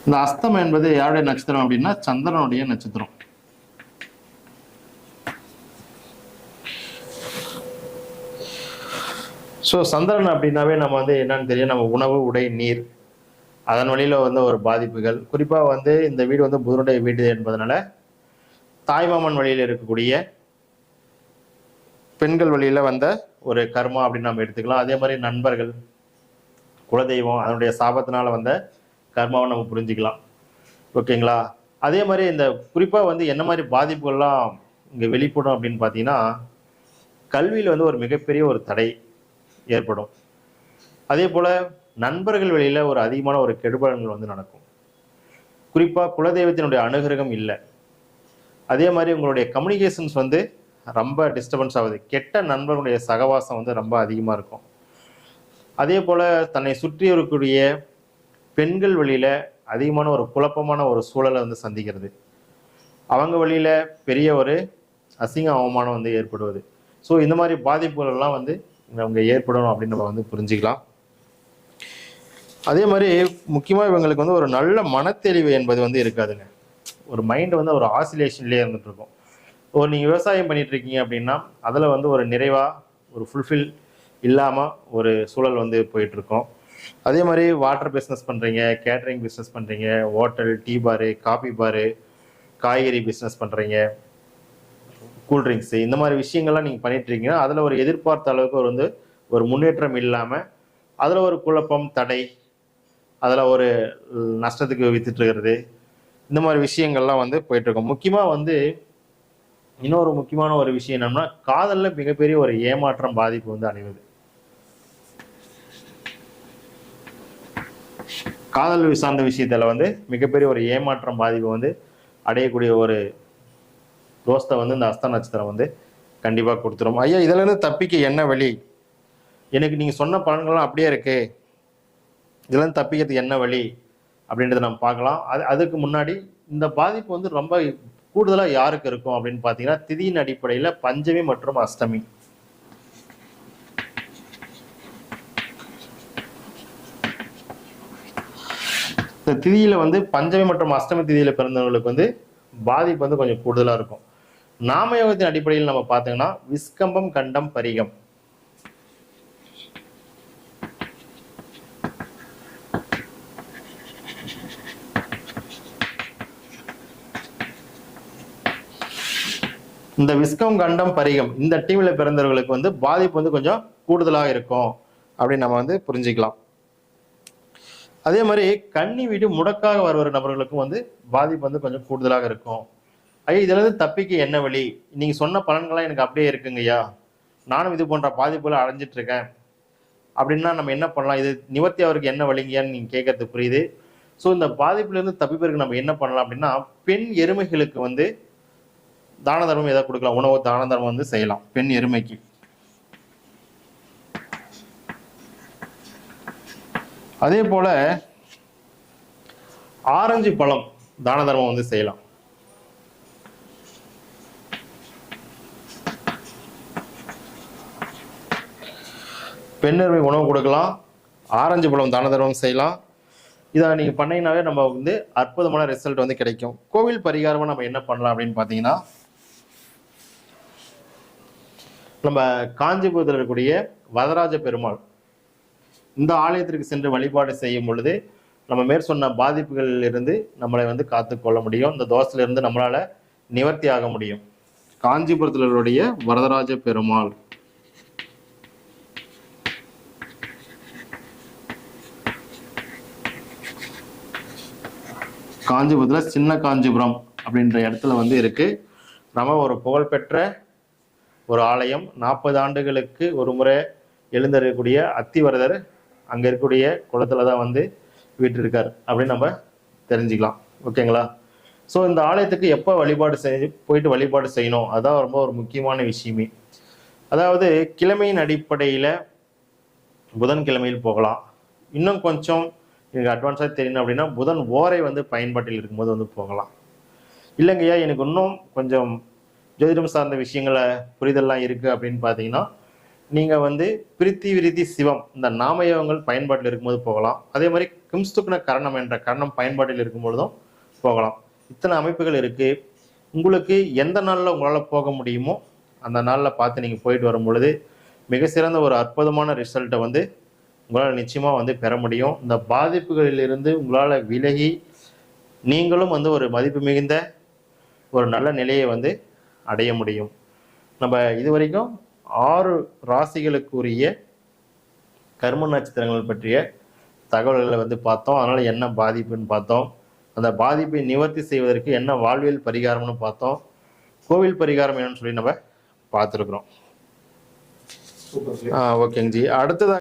இந்த அஸ்தம் என்பது யாருடைய நட்சத்திரம் அப்படின்னா சந்திரனுடைய நட்சத்திரம். ஸோ சந்திரன் அப்படின்னாவே நம்ம வந்து என்னன்னு தெரியும், நம்ம உணவு, உடை, நீர், அதன் வழியில வந்து ஒரு பாதிப்புகள். குறிப்பா வந்து இந்த வீடு வந்து புதனுடைய வீடு என்பதனால தாய்மாமன் வழியில் இருக்கக்கூடிய பெண்கள் வழியில வந்த ஒரு கர்மா அப்படின்னு நம்ம எடுத்துக்கலாம். அதே மாதிரி நண்பர்கள், குலதெய்வம், அதனுடைய சாபத்தினால வந்த கர்மாவை நம்ம புரிஞ்சுக்கலாம். ஓகேங்களா? அதே மாதிரி இந்த குறிப்பா வந்து என்ன மாதிரி பாதிப்புகள்லாம் இங்க வெளிப்படும் அப்படின்னு பார்த்தீங்கன்னா, கல்வியில வந்து ஒரு மிகப்பெரிய ஒரு தடை ஏற்படும். அதே போல நண்பர்கள் வழியில ஒரு அதிகமான ஒரு கெடுபலன்கள் வந்து நடக்கும். குறிப்பா குலதெய்வத்தினுடைய அனுகிரகம் இல்லை. அதே மாதிரி உங்களுடைய கம்யூனிகேஷன்ஸ் வந்து ரொம்ப டிஸ்டர்பன்ஸ் ஆகுது. கெட்ட நண்பர்களுடைய சகவாசம் வந்து ரொம்ப அதிகமாக இருக்கும். அதே போல் தன்னை சுற்றி இருக்கக்கூடிய பெண்கள் வழியில் அதிகமான ஒரு குழப்பமான ஒரு சூழலை வந்து சந்திக்கிறது. அவங்க வழியில் பெரிய ஒரு அசிங்க அவமானம் வந்து ஏற்படுவது. ஸோ இந்த மாதிரி பாதிப்புகள் எல்லாம் வந்து அவங்க ஏற்படணும் அப்படின்னு நம்ம வந்து புரிஞ்சுக்கலாம். அதே மாதிரி முக்கியமாக இவங்களுக்கு வந்து ஒரு நல்ல மனத்தெளிவு என்பது வந்து இருக்காதுங்க. ஒரு மைண்ட் வந்து ஒரு ஆசிலேஷன்லேயே இருந்துட்டு இருக்கும். நீங்கள் விவசாயம் பண்ணிட்டு இருக்கீங்க அப்படின்னா அதில் வந்து ஒரு நிறைவாக ஒரு ஃபுல்ஃபில் இல்லாமல் ஒரு சூழல் வந்து போயிட்டுருக்கோம். அதே மாதிரி வாட்டர் பிஸ்னஸ் பண்ணுறீங்க, கேட்ரிங் பிஸ்னஸ் பண்ணுறீங்க, ஹோட்டல், டீ பாரு, காஃபி பாரு, காய்கறி பிஸ்னஸ் பண்ணுறீங்க, கூல்ட்ரிங்க்ஸு, இந்த மாதிரி விஷயங்கள்லாம் நீங்கள் பண்ணிட்டு இருக்கீங்கன்னா அதில் ஒரு எதிர்பார்த்த அளவுக்கு வந்து ஒரு முன்னேற்றம் இல்லாமல் அதில் ஒரு குழப்பம், தடை, அதில் ஒரு நஷ்டத்துக்கு வித்துட்டு இருக்கிறது, இந்த மாதிரி விஷயங்கள்லாம் வந்து போயிட்டுருக்கோம். முக்கியமாக வந்து இன்னொரு முக்கியமான ஒரு விஷயம் என்னன்னா, காதலில் மிகப்பெரிய ஒரு ஏமாற்றம், பாதிப்பு வந்து அடைவது. காதல் சார்ந்த விஷயத்துல வந்து மிகப்பெரிய ஒரு ஏமாற்றம், பாதிப்பு வந்து அடையக்கூடிய ஒரு தோஸ்தை வந்து இந்த அஸ்த நட்சத்திரம் வந்து கண்டிப்பாக கொடுத்துரும். ஐயா, இதுல இருந்து தப்பிக்க என்ன வழி? எனக்கு நீங்க சொன்ன பலன்கள்லாம் அப்படியே இருக்கு, இதுல இருந்து தப்பிக்கிறதுக்கு என்ன வழி அப்படின்றத நம்ம பார்க்கலாம். அதுக்கு முன்னாடி இந்த பாதிப்பு வந்து ரொம்ப கூடுதலாக யாருக்கு இருக்கும் அப்படின்னு பார்த்தீங்கன்னா, திதியின் அடிப்படையில் பஞ்சமி மற்றும் அஷ்டமி. இந்த திதியில வந்து பஞ்சமி மற்றும் அஷ்டமி திதியில பிறந்தவங்களுக்கு வந்து பாதிப்பு வந்து கொஞ்சம் கூடுதலாக இருக்கும். நாமயோகத்தின் அடிப்படையில் நம்ம பார்த்தோங்கன்னா விஸ்கம்பம், கண்டம், பரிகம். இந்த விஸ்கம், கண்டம், பரிகம் இந்த டீம்ல பிறந்தவர்களுக்கு வந்து பாதிப்பு வந்து கொஞ்சம் கூடுதலாக இருக்கும் அப்படின்னு நம்ம வந்து புரிஞ்சுக்கலாம். அதே மாதிரி கன்னி வீடு முடக்காக வருகிற நபர்களுக்கும் வந்து பாதிப்பு வந்து கொஞ்சம் கூடுதலாக இருக்கும். ஐயா, இதுல இருந்து தப்பிக்க என்ன வழி? நீங்க சொன்ன பலன்கள்லாம் எனக்கு அப்படியே இருக்குங்கய்யா, நானும் இது போன்ற பாதிப்புகளை அடைஞ்சிட்டு இருக்கேன் அப்படின்னா நம்ம என்ன பண்ணலாம், இது நிவர்த்தி அவருக்கு என்ன வழிங்கன்னு நீங்க கேட்கறது புரியுது. ஸோ இந்த பாதிப்புல இருந்து தப்பிப்பதற்கு நம்ம என்ன பண்ணலாம் அப்படின்னா, பெண் எருமைகளுக்கு வந்து தான தர்மம் ஏதாவது கொடுக்கலாம், உணவு தான தர்மம் வந்து செய்யலாம் பெண் எருமைக்கு. அதே போல ஆரஞ்சு பழம் தான தர்மம் வந்து செய்யலாம். பெண் எருமை உணவு கொடுக்கலாம், ஆரஞ்சு பழம் தான தர்மம் செய்யலாம். இதை நீங்க பண்ணீங்கன்னாவே நம்ம வந்து அற்புதமான ரிசல்ட் வந்து கிடைக்கும். கோவில் பரிகாரமா நம்ம என்ன பண்ணலாம் அப்படின்னு பாத்தீங்கன்னா, நம்ம காஞ்சிபுரத்தில் இருக்கக்கூடிய வரதராஜ பெருமாள் இந்த ஆலயத்திற்கு சென்று வழிபாடு செய்யும் பொழுது நம்ம மேற்சொன்ன பாதிப்புகளில் இருந்து நம்மளை வந்து காத்துக்கொள்ள முடியும். இந்த தோஷத்துல இருந்து நம்மளால நிவர்த்தி ஆக முடியும். காஞ்சிபுரத்தில் இருக்கக்கூடிய வரதராஜ பெருமாள். காஞ்சிபுரத்தில் சின்ன காஞ்சிபுரம் அப்படின்ற இடத்துல வந்து இருக்கு. நம்ம ஒரு புகழ்பெற்ற ஒரு ஆலயம். 40 ஆண்டுகளுக்கு ஒரு முறை எழுந்திருக்கக்கூடிய அத்திவரதர் அங்கே இருக்கக்கூடிய குளத்துல தான் வந்து வீட்டிருக்கார் அப்படின்னு நம்ம தெரிஞ்சுக்கலாம். ஓகேங்களா? ஸோ இந்த ஆலயத்துக்கு எப்போ போயிட்டு வழிபாடு செய்யணும், அதான் ரொம்ப ஒரு முக்கியமான விஷயமே. அதாவது கிழமையின் அடிப்படையில் புதன்கிழமையில் போகலாம். இன்னும் கொஞ்சம் எனக்கு அட்வான்ஸாக தெரியணும் அப்படின்னா புதன் ஓரை வந்து பயன்பாட்டில் இருக்கும்போது வந்து போகலாம். இல்லைங்கய்யா, எனக்கு இன்னும் கொஞ்சம் ஜோதிடம் சார்ந்த விஷயங்களை புரிதல்லாம் இருக்குது அப்படின்னு பார்த்தீங்கன்னா, நீங்கள் வந்து பிரித்தி விருத்தி சிவம் இந்த நாமயோகங்கள் பயன்பாட்டில் இருக்கும்போது போகலாம். அதே மாதிரி கிம்ஸ்துக்ன கரணம் என்ற கரணம் பயன்பாட்டில் இருக்கும் பொழுதும் போகலாம். இத்தனை அமைப்புகள் இருக்கு. உங்களுக்கு எந்த நாளில் உங்களால் போக முடியுமோ அந்த நாளில் பார்த்து நீங்கள் போயிட்டு வரும் பொழுது மிக சிறந்த ஒரு அற்புதமான ரிசல்ட்டை வந்து உங்களால் நிச்சயமாக வந்து பெற முடியும். இந்த பாதிப்புகளிலிருந்து உங்களால் விலகி நீங்களும் வந்து ஒரு மதிப்பு மிகுந்த ஒரு நல்ல நிலையை வந்து அடைய முடியும். நம்ம இது வரைக்கும் 6 ராசிகளுக்குரிய கர்ம நட்சத்திரங்கள் பற்றிய தகவல்களை வந்து பார்த்தோம். அதனால என்ன பாதிப்புன்னு பார்த்தோம். அந்த பாதிப்பை நிவர்த்தி செய்வதற்கு என்ன வாழ்வியல் பரிகாரம்னு பார்த்தோம். கோவில் பரிகாரம் என்னன்னு சொல்லி நம்ம பார்த்துருக்குறோம். ஓகேங்க ஜி. அடுத்ததாக